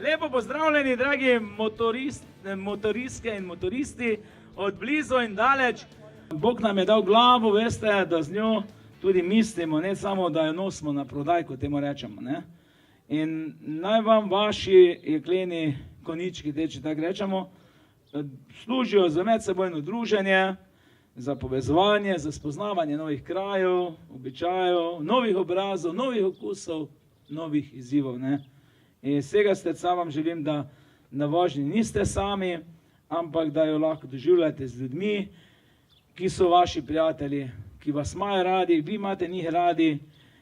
Lepo pozdravljeni, dragi motoristke in motoristi, od blizu in daleč. Bog nam je dal glavo, veste, da z njo tudi mislimo, ne samo, da jo nosimo na prodaj, kot temu rečemo. Ne? In naj vam vaši jekleni konjički, če tako rečemo, služijo za medsebojno druženje, za povezovanje, za spoznavanje novih krajev, običajev, novih obrazov, novih okusov, novih izzivov. Ne? In iz vsega srca vam želim, da na vožnji niste sami, ampak da jo lahko doživljate z ljudmi, ki so vaši prijatelji, ki vas imajo radi, vi imate njih radi,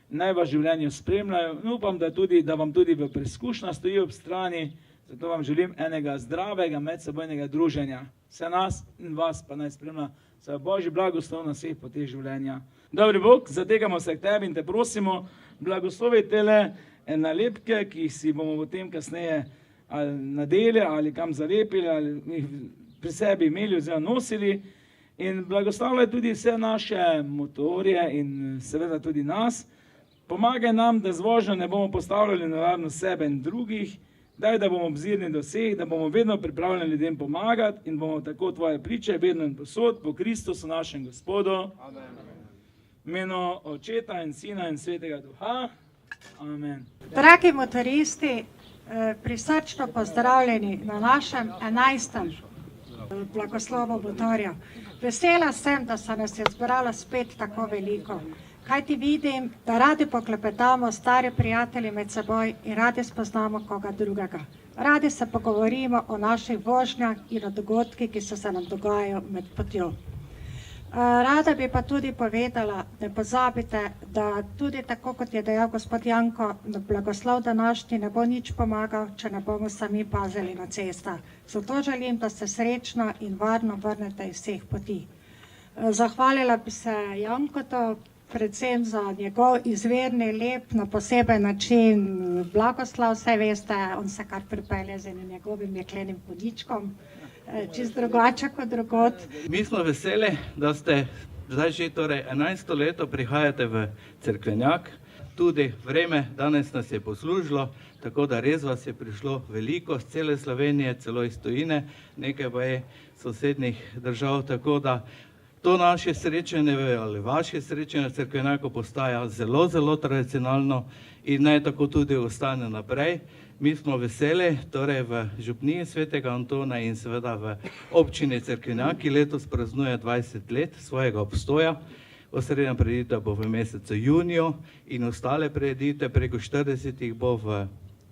naj vas življenju spremljajo. In upam, da vam tudi v preizkušnjah stojijo ob strani, zato vam želim enega zdravega medsebojnega druženja. Vse nas in vas pa naj spremlja za Božji blagoslov na vseh poteh življenja. Dobri Bog, zategamo se k tebi in te prosimo, blagoslovi tele nalepke, ki jih si bomo potem kasneje ali nadeli ali kam zalepili ali jih pri sebi imeli oziroma nosili. In blagoslavljaj tudi vse naše motorje in seveda tudi nas. Pomagaj nam, da z vožnjo ne bomo postavljali nevarnost sebe in drugih. Daj, da bomo obzirni do vseh, da bomo vedno pripravljeni ljudem pomagati in bomo tako tvoje priče vedno in posod po Kristusu našem Gospodu. Amen. V imenu Očeta in Sina in Svetega Duha. Amen. Dragi motoristi, prisrčno pozdravljeni na našem 11. blagoslovu motorja. Vesela sem, da se nas je zbralo spet tako veliko. Kajti vidim, da radi poklepetamo stari prijatelji med seboj in radi spoznamo koga drugega. Radi se pogovorimo o naših vožnjah in o dogodkih, ki se nam dogajajo med potjo. Rada bi pa tudi povedala, ne pozabite, da tudi tako, kot je dejal gospod Janko, blagoslov današnji ne bo nič pomagal, če ne bomo sami pazili na cestah. Zato želim, da se srečno in varno vrnete iz vseh poti. Zahvalila bi se Jankotu, predvsem za njegov izvirni, lep, na poseben način blagoslov. Vse veste, on se kar pripelje z enim njegovim jeklenim konjičkom, čist drugače kot drugod. Mi smo veseli, da ste zdaj že 11. leto prihajate v Cerkvenjak. Tudi vreme danes nas je poslužilo, tako da res vas je prišlo veliko z cele Slovenije, celo iz tujine, nekaj pa je sosednjih držav, tako da to naše srečanje ali vaše srečanje v Cerkvenjaku postaja zelo, zelo tradicionalno in naj tako tudi ostane naprej. Mi smo veseli, torej v župniji Svetega Antona in seveda v občini Cerkvenjak, ki letos praznuje 20 let svojega obstoja. Osrednja prireditev bo v mesecu juniju in ostale prireditve preko 40 bo v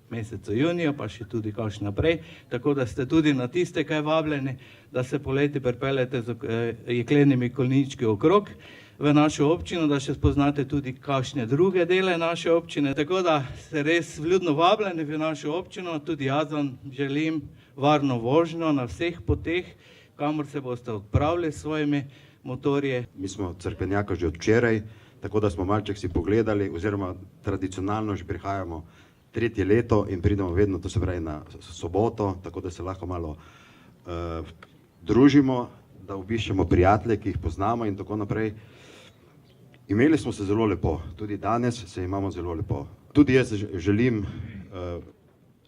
mesecu juniju, pa še tudi kakšne naprej. Tako da ste tudi na tiste kaj vabljeni, da se poleti pripeljete z jeklenimi konjički okrog v našo občino, da še spoznate tudi kakšne druge dele naše občine. Tako da ste res vljudno vabljeni v našo občino, tudi jaz vam želim varno vožnjo na vseh poteh, kamor se boste odpravili s svojimi motorji. Mi smo Cerkvenjaka že od včeraj, tako da smo malček si pogledali, oziroma tradicionalno že prihajamo 3. leto in pridemo vedno, to se pravi na soboto, tako da se lahko malo družimo, da obiščemo prijatelje, ki jih poznamo in tako naprej. Imeli smo se zelo lepo, tudi danes se imamo zelo lepo. Tudi jaz želim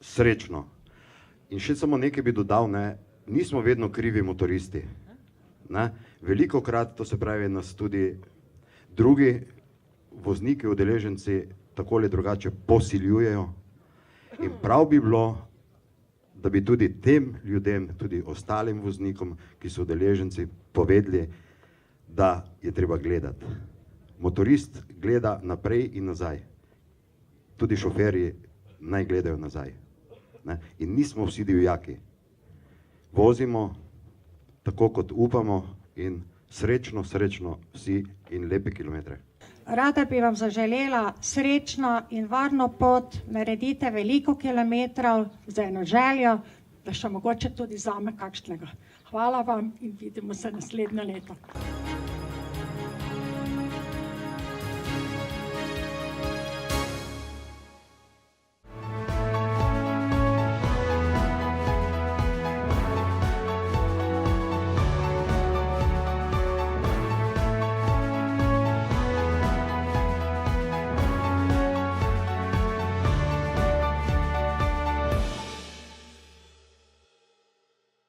srečno. In še samo nekaj bi dodal, nismo vedno krivi motoristi. Veliko krat, to se pravi, nas tudi drugi vozniki, udeleženci tako ali drugače posiljujejo. In prav bi bilo, da bi tudi tem ljudem, tudi ostalim voznikom, ki so udeleženci, povedali, da je treba gledati. Motorist gleda naprej in nazaj. Tudi šoferji naj gledajo nazaj. In nismo vsi divjaki. Vozimo tako, kot upamo in srečno vsi in lepe kilometre. Rada bi vam zaželela srečno in varno pot, naredite veliko kilometrov z eno željo, da še mogoče tudi zame kakšnega. Hvala vam in vidimo se naslednje leto.